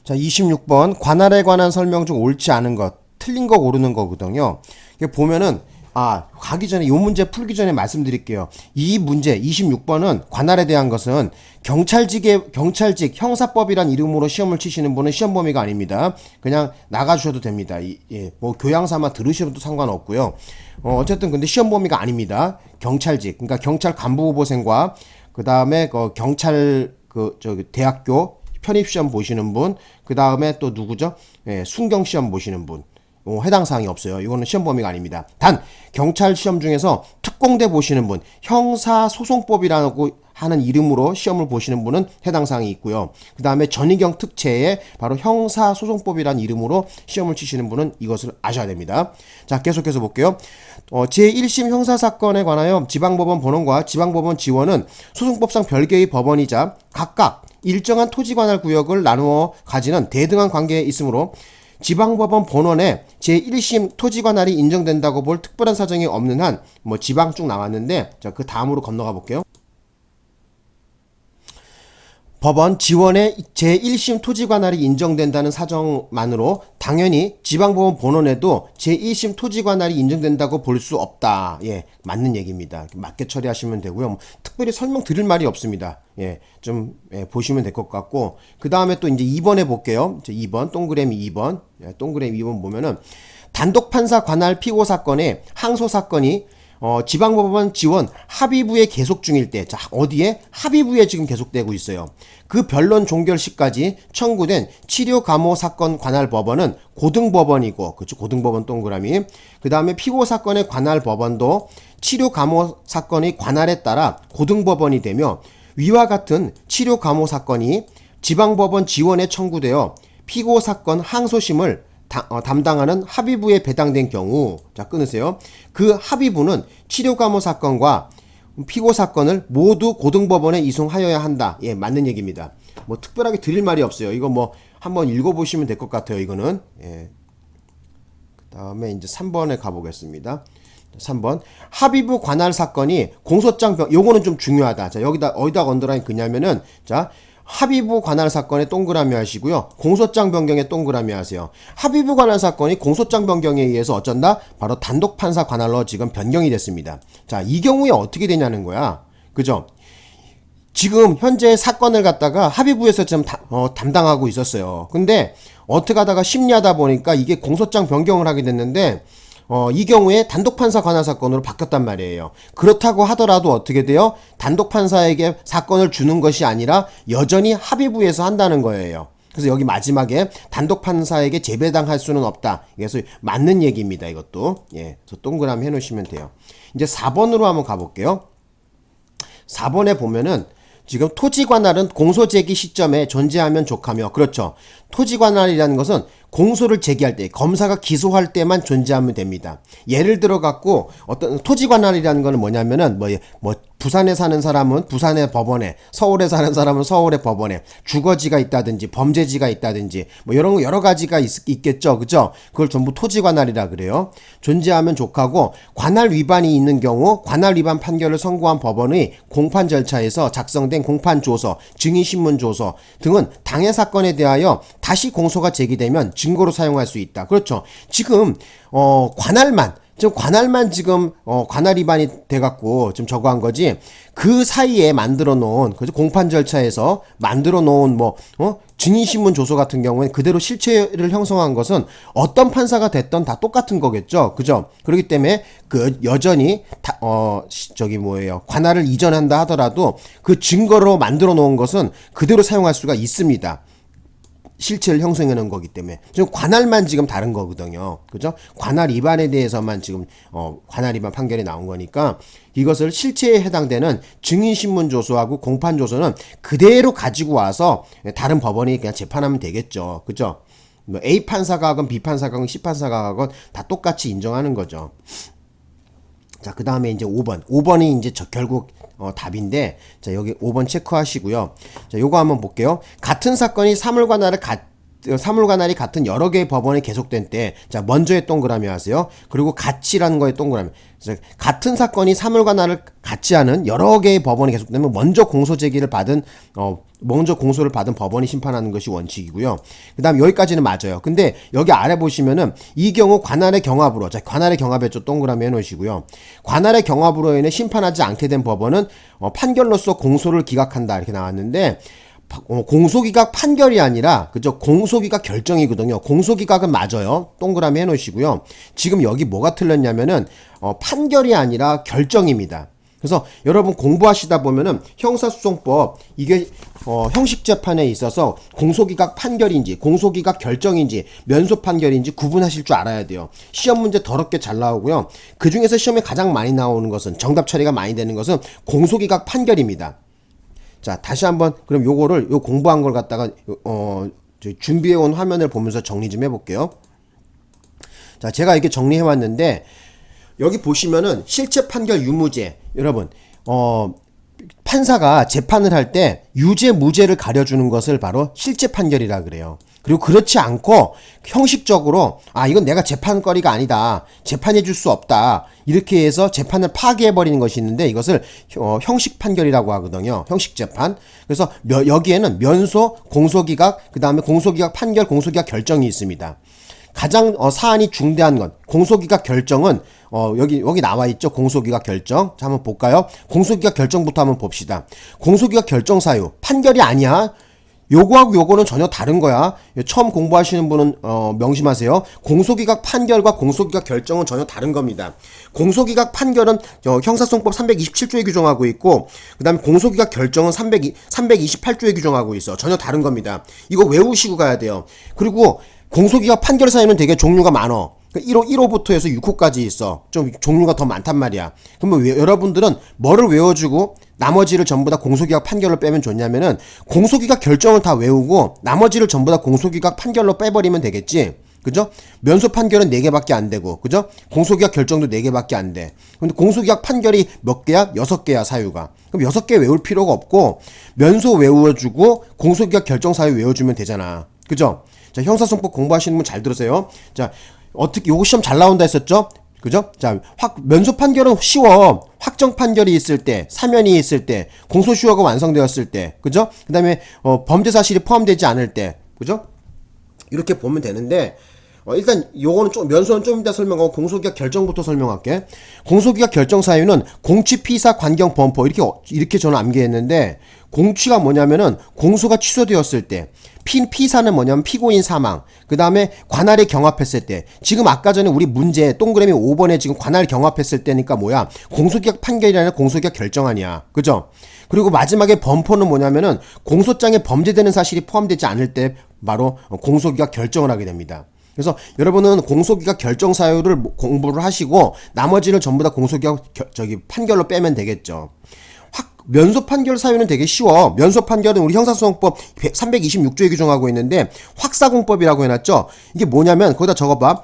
자, 26번 관할에 관한 설명 중 옳지 않은 것, 틀린 거 고르는 거거든요. 이게 보면은 가기 전에 이 문제 풀기 전에 말씀드릴게요. 이 문제 26번은 관할에 대한 것은 경찰직 형사법이란 이름으로 시험을 치시는 분은 시험 범위가 아닙니다. 그냥 나가주셔도 됩니다. 뭐 교양 삼아 들으셔도 상관없고요. 어쨌든 근데 시험 범위가 아닙니다. 경찰직, 그러니까 경찰 간부 후보생과 그 다음에 경찰 대학교 편입시험 보시는 분, 그 다음에 또 누구죠? 순경시험 보시는 분. 해당 사항이 없어요. 이거는 시험 범위가 아닙니다. 단 경찰 시험 중에서 특공대 보시는 분, 형사소송법이라고 하는 이름으로 시험을 보시는 분은 해당 사항이 있고요. 그 다음에 전희경 특채에 바로 형사소송법이라는 이름으로 시험을 치시는 분은 이것을 아셔야 됩니다. 자, 계속해서 볼게요. 제1심 형사사건에 관하여 지방법원 본원과 지방법원 지원은 소송법상 별개의 법원이자 각각 일정한 토지관할 구역을 나누어 가지는 대등한 관계에 있으므로 지방법원 본원에 제1심 토지관할이 인정된다고 볼 특별한 사정이 없는 한 지방 쭉 나왔는데, 자, 그 다음으로 건너가 볼게요. 법원 지원에 제1심 토지관할이 인정된다는 사정만으로 당연히 지방법원 본원에도 제1심 토지관할이 인정된다고 볼 수 없다. 맞는 얘기입니다. 맞게 처리하시면 되고요. 특별히 설명 드릴 말이 없습니다. 보시면 될 것 같고, 그 다음에 또 이제 2번에 볼게요. 2번, 동그라미 2번. 동그라미 2번 보면은 단독 판사 관할 피고 사건에 항소 사건이 지방법원 지원 합의부에 계속 중일 때, 자, 어디에? 합의부에 지금 계속되고 있어요. 그 변론 종결 시까지 청구된 치료 감호 사건 관할 법원은 고등법원이고, 그렇죠? 고등법원 동그라미. 그 다음에 피고 사건의 관할 법원도 치료 감호 사건의 관할에 따라 고등법원이 되며, 위와 같은 치료 감호 사건이 지방법원 지원에 청구되어 피고 사건 항소심을 담당하는 합의부에 배당된 경우, 자, 끊으세요. 그 합의부는 치료감호 사건과 피고 사건을 모두 고등법원에 이송하여야 한다. 맞는 얘기입니다. 특별하게 드릴 말이 없어요. 이거 한번 읽어보시면 될 것 같아요. 이거는. 그 다음에 이제 3번에 가보겠습니다. 3번. 합의부 관할 사건이 공소장 요거는 좀 중요하다. 자, 어디다 언더라인 그냐면은, 자, 합의부 관할 사건에 동그라미 하시고요. 공소장 변경에 동그라미 하세요. 합의부 관할 사건이 공소장 변경에 의해서 어쩐다? 바로 단독 판사 관할로 지금 변경이 됐습니다. 자, 이 경우에 어떻게 되냐는 거야. 그죠? 지금 현재 사건을 갖다가 합의부에서 지금 담당하고 있었어요. 근데 어떻게 하다가 심리하다 보니까 이게 공소장 변경을 하게 됐는데, 이 경우에 단독판사 관할 사건으로 바뀌었단 말이에요. 그렇다고 하더라도 어떻게 돼요? 단독판사에게 사건을 주는 것이 아니라 여전히 합의부에서 한다는 거예요. 그래서 여기 마지막에 단독판사에게 재배당할 수는 없다. 그래서 맞는 얘기입니다. 이것도. 그래서 동그라미 해놓으시면 돼요. 이제 4번으로 한번 가볼게요. 4번에 보면은 지금 토지관할은 공소제기 시점에 존재하면 족하며, 그렇죠. 토지관할이라는 것은 공소를 제기할 때, 검사가 기소할 때만 존재하면 됩니다. 예를 들어 갖고 어떤 토지관할이라는 거는 뭐냐면은 부산에 사는 사람은 부산의 법원에, 서울에 사는 사람은 서울의 법원에 주거지가 있다든지 범죄지가 있다든지 이런 거 여러 가지가 있겠죠. 그죠? 그걸 전부 토지관할이라 그래요. 존재하면 족하고, 관할 위반이 있는 경우 관할 위반 판결을 선고한 법원의 공판 절차에서 작성된 공판 조서, 증인 신문 조서 등은 당해 사건에 대하여 다시 공소가 제기되면 증거로 사용할 수 있다. 그렇죠. 지금 관할만 지금 관할 위반이 돼갖고 지금 저거 한 거지. 그 사이에 만들어 놓은 공판 절차에서 만들어 놓은 증인신문 조서 같은 경우에는 그대로 실체를 형성한 것은 어떤 판사가 됐던 다 똑같은 거겠죠. 그죠? 그렇기 때문에 여전히 관할을 이전한다 하더라도 그 증거로 만들어 놓은 것은 그대로 사용할 수가 있습니다. 실체를 형성해 놓은 거기 때문에. 지금 관할만 지금 다른 거거든요. 그죠? 관할 위반에 대해서만 지금 관할 위반 판결이 나온 거니까 이것을 실체에 해당되는 증인신문 조서하고 공판 조서는 그대로 가지고 와서 다른 법원이 그냥 재판하면 되겠죠. 그죠? A 판사가 하건 B 판사가 하건 C 판사가 하건 다 똑같이 인정하는 거죠. 자, 그 다음에 이제 5번. 5번이 이제 결국 답인데, 자, 여기 5번 체크하시고요. 자, 요거 한번 볼게요. 같은 사건이 사물관할을 사물 관할이 같은 여러 개의 법원에 계속된 때, 자, 먼저의 동그라미 하세요. 그리고 같이라는 거에 동그라미. 같은 사건이 사물 관할을 같이 하는 여러 개의 법원에 계속되면 먼저 공소를 받은 법원이 심판하는 것이 원칙이고요. 그 다음 여기까지는 맞아요. 근데 여기 아래 보시면은 이 경우 관할의 경합으로, 자, 관할의 경합했죠. 동그라미 해놓으시고요. 관할의 경합으로 인해 심판하지 않게 된 법원은 판결로서 공소를 기각한다 이렇게 나왔는데, 공소기각 판결이 아니라 그죠, 공소기각 결정이거든요. 공소기각은 맞아요. 동그라미 해놓으시고요. 지금 여기 뭐가 틀렸냐면은 판결이 아니라 결정입니다. 그래서 여러분 공부하시다 보면은 형사소송법 이게 형식재판에 있어서 공소기각 판결인지 공소기각 결정인지 면소 판결인지 구분하실 줄 알아야 돼요. 시험 문제 더럽게 잘 나오고요. 그 중에서 시험에 가장 많이 나오는 것은, 정답 처리가 많이 되는 것은 공소기각 판결입니다. 자, 다시 한번 그럼 요거를 요 공부한 걸 갖다가 준비해온 화면을 보면서 정리 좀 해볼게요. 자, 제가 이렇게 정리해 왔는데 여기 보시면은 실체 판결 유무죄, 여러분 판사가 재판을 할 때 유죄 무죄를 가려주는 것을 바로 실체 판결이라 그래요. 그리고 그렇지 않고 형식적으로 이건 내가 재판거리가 아니다, 재판해 줄 수 없다, 이렇게 해서 재판을 파기해버리는 것이 있는데 이것을 형식 판결이라고 하거든요. 형식 재판. 그래서 여기에는 면소, 공소기각, 그 다음에 공소기각 판결, 공소기각 결정이 있습니다. 가장 사안이 중대한 건 공소기각 결정은 여기 나와 있죠. 공소기각 결정. 자, 한번 볼까요? 공소기각 결정부터 한번 봅시다. 공소기각 결정 사유 판결이 아니야. 요거하고 요거는 전혀 다른 거야. 처음 공부하시는 분은 명심하세요. 공소기각 판결과 공소기각 결정은 전혀 다른 겁니다. 공소기각 판결은 형사소송법 327조에 규정하고 있고, 그 다음에 공소기각 결정은 328조에 규정하고 있어. 전혀 다른 겁니다. 이거 외우시고 가야 돼요. 그리고 공소기각 판결 사유는 되게 종류가 많어. 1호부터 해서 6호까지 있어. 좀 종류가 더 많단 말이야. 그러면 여러분들은 뭐를 외워주고 나머지를 전부 다 공소기각 판결로 빼면 좋냐면은 공소기각 결정을 다 외우고 나머지를 전부 다 공소기각 판결로 빼버리면 되겠지. 그죠? 면소 판결은 4개밖에 안 되고, 그죠? 공소기각 결정도 4개밖에 안 돼. 근데 공소기각 판결이 몇 개야? 6개야, 사유가. 그럼 6개 외울 필요가 없고 면소 외워주고 공소기각 결정 사유 외워주면 되잖아. 그죠? 자, 형사소송법 공부하시는 분 잘 들으세요. 자, 어떻게 요거 시험 잘 나온다 했었죠? 그죠? 자, 면소 판결은 쉬워. 확정 판결이 있을 때, 사면이 있을 때, 공소시효가 완성되었을 때, 그죠? 그 다음에 범죄 사실이 포함되지 않을 때, 그죠? 이렇게 보면 되는데, 일단 요거는 면소는 좀 이따 설명하고 공소기각 결정부터 설명할게. 공소기각 결정 사유는 공취, 피사, 관경, 범포 이렇게 저는 암기했는데, 공취가 뭐냐면은 공소가 취소되었을 때, 피사는 뭐냐면 피고인 사망, 그 다음에 관할에 경합했을 때, 지금 아까 전에 우리 문제 동그라미 5번에 지금 관할 경합했을 때니까 뭐야, 공소기각 판결이 아니라 공소기각 결정안이야. 그죠? 그리고 마지막에 범포는 뭐냐면은 공소장에 범죄되는 사실이 포함되지 않을 때 바로 공소기각 결정을 하게 됩니다. 그래서 여러분은 공소기각 결정 사유를 공부를 하시고 나머지를 전부 다 공소기각 판결로 빼면 되겠죠. 면소 판결 사유는 되게 쉬워. 면소 판결은 우리 형사소송법 326조에 규정하고 있는데 확사공법이라고 해놨죠. 이게 뭐냐면 거기다 적어봐.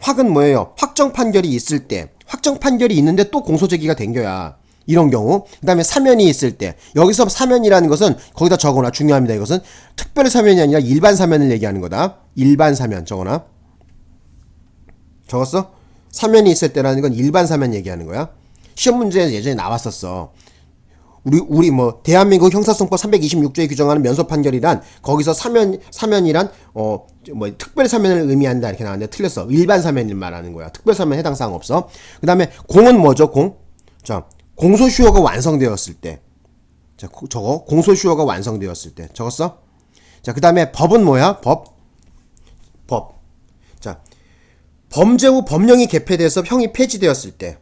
확은 뭐예요? 확정 판결이 있을 때, 확정 판결이 있는데 또 공소제기가 된겨야. 이런 경우. 그 다음에 사면이 있을 때, 여기서 사면이라는 것은 거기다 적어놔. 중요합니다. 이것은 특별 사면이 아니라 일반 사면을 얘기하는 거다. 일반 사면 적어놔. 적었어? 사면이 있을 때라는 건 일반 사면 얘기하는 거야. 시험 문제에 예전에 나왔었어. 우리 대한민국 형사소송법 326조에 규정하는 면소 판결이란 거기서 사면이란 특별 사면을 의미한다 이렇게 나왔는데 틀렸어. 일반 사면을 말하는 거야. 특별 사면 해당 사항 없어. 그다음에 공은 뭐죠? 자, 공소시효가 완성되었을 때. 자, 저거 공소시효가 완성되었을 때. 적었어? 자, 그다음에 법은 뭐야? 법. 자, 범죄 후 법령이 개폐돼서 형이 폐지되었을 때.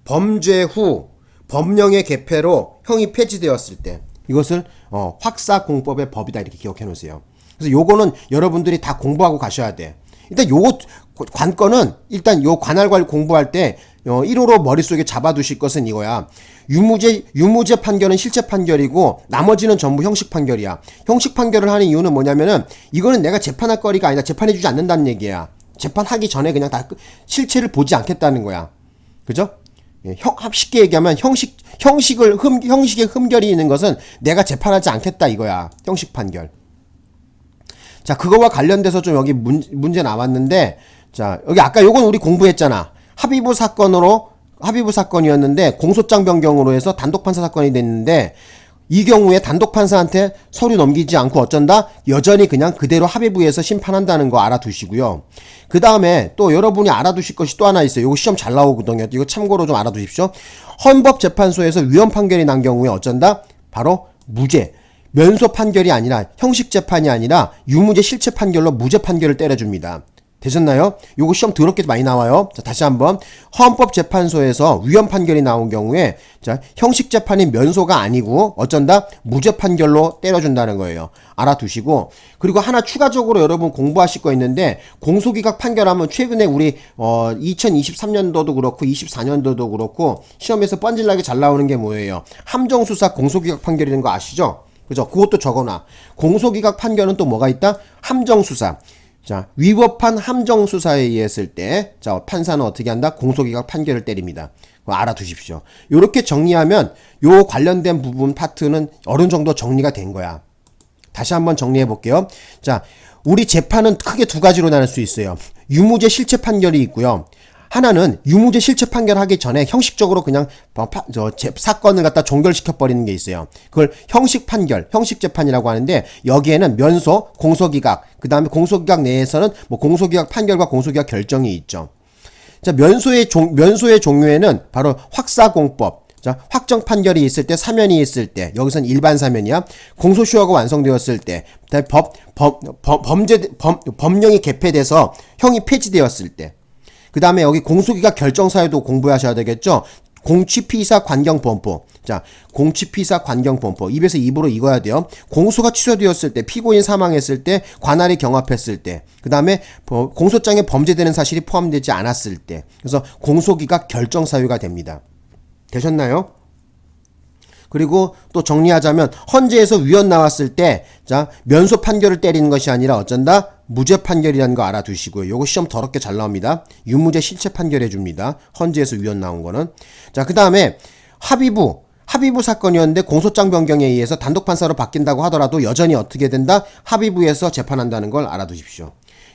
범죄 후 법령의 개폐로 형이 폐지되었을 때 이것을 확사공법의 법이다 이렇게 기억해 놓으세요. 그래서 요거는 여러분들이 다 공부하고 가셔야 돼. 일단 요거 관건은 일단 요 관할관 공부할 때 1호로 머릿속에 잡아두실 것은 이거야. 유무죄 판결은 실체 판결이고 나머지는 전부 형식 판결이야. 형식 판결을 하는 이유는 뭐냐면은 이거는 내가 재판할 거리가 아니라 재판해주지 않는다는 얘기야. 재판하기 전에 그냥 다 실체를 보지 않겠다는 거야. 그죠? 쉽게 얘기하면 형식의 흠결이 있는 것은 내가 재판하지 않겠다 이거야. 형식 판결. 자, 그거와 관련돼서 좀 여기 문제 나왔는데, 자, 여기 아까 요건 우리 공부했잖아. 합의부 사건이었는데 공소장 변경으로 해서 단독판사 사건이 됐는데, 이 경우에 단독판사한테 서류 넘기지 않고 어쩐다? 여전히 그냥 그대로 합의부에서 심판한다는 거 알아두시고요. 그 다음에 또 여러분이 알아두실 것이 또 하나 있어요. 이거 시험 잘 나오거든요. 이거 참고로 좀 알아두십시오. 헌법재판소에서 위헌 판결이 난 경우에 어쩐다? 바로 무죄. 면소 판결이 아니라 형식 재판이 아니라 유무죄 실체 판결로 무죄 판결을 때려줍니다. 되셨나요? 요거 시험 더럽게 많이 나와요. 자, 다시 한번. 헌법재판소에서 위헌 판결이 나온 경우에, 자, 형식 재판이 면소가 아니고, 어쩐다? 무죄 판결로 때려준다는 거예요. 알아두시고, 그리고 하나 추가적으로 여러분 공부하실 거 있는데, 공소기각 판결하면 최근에 우리, 2023년도도 그렇고, 24년도도 그렇고, 시험에서 뻔질나게 잘 나오는 게 뭐예요? 함정수사 공소기각 판결이라는 거 아시죠? 그죠? 그것도 적어놔. 공소기각 판결은 또 뭐가 있다? 함정수사. 자, 위법한 함정수사에 의했을 때, 자, 판사는 어떻게 한다? 공소기각 판결을 때립니다. 알아두십시오. 요렇게 정리하면, 요 관련된 부분 파트는 어느 정도 정리가 된 거야. 다시 한번 정리해 볼게요. 자, 우리 재판은 크게 두 가지로 나눌 수 있어요. 유무죄 실체 판결이 있고요. 하나는 유무죄 실체 판결하기 전에 형식적으로 그냥 사건을 갖다 종결시켜버리는 게 있어요. 그걸 형식 판결, 형식 재판이라고 하는데, 여기에는 면소, 공소기각, 그 다음에 공소기각 내에서는 뭐 공소기각 판결과 공소기각 결정이 있죠. 자, 면소의 종류에는 바로 확사공법, 자, 확정 판결이 있을 때, 사면이 있을 때, 여기선 일반 사면이야. 공소시효가 완성되었을 때, 법령이 개폐돼서 형이 폐지되었을 때, 그 다음에 여기 공소기각 결정사유도 공부하셔야 되겠죠? 공취피의사 관경범포. 자, 공취피의사 관경범포. 입에서 입으로 익어야 돼요. 공소가 취소되었을 때, 피고인 사망했을 때, 관할이 경합했을 때, 그 다음에 공소장에 범죄되는 사실이 포함되지 않았을 때. 그래서 공소기각 결정사유가 됩니다. 되셨나요? 그리고 또 정리하자면, 헌재에서 위헌 나왔을 때, 자, 면소 판결을 때리는 것이 아니라 어쩐다? 무죄 판결이라는 거 알아두시고요. 요거 시험 더럽게 잘 나옵니다. 유무죄 실체 판결해 줍니다. 헌재에서 위헌 나온 거는. 자, 그 다음에 합의부 사건이었는데 공소장 변경에 의해서 단독판사로 바뀐다고 하더라도 여전히 어떻게 된다? 합의부에서 재판한다는 걸 알아두십시오.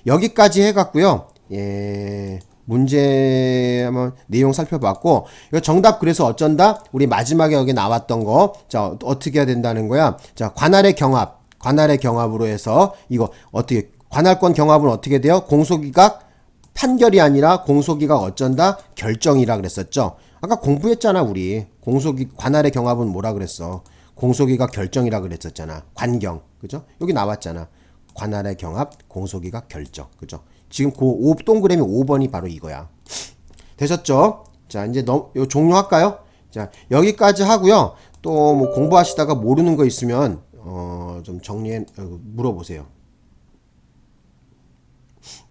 여기까지 해갖고요. 예. 문제 한번 내용 살펴봤고, 이거 정답 그래서 어쩐다? 우리 마지막에 여기 나왔던 거, 자, 어떻게 해야 된다는 거야? 자, 관할의 경합으로 해서 이거 어떻게, 관할권 경합은 어떻게 돼요? 공소기각 판결이 아니라 공소기각 어쩐다? 결정이라 그랬었죠. 아까 공부했잖아, 우리. 관할의 경합은 뭐라 그랬어? 공소기각 결정이라 그랬었잖아. 관경. 그죠? 여기 나왔잖아. 관할의 경합, 공소기각 결정. 그죠? 지금 그 동그라미 5번이 바로 이거야. 되셨죠? 자, 이제 요 종료할까요? 자, 여기까지 하고요. 또 뭐 공부하시다가 모르는 거 있으면 좀 정리해 물어보세요.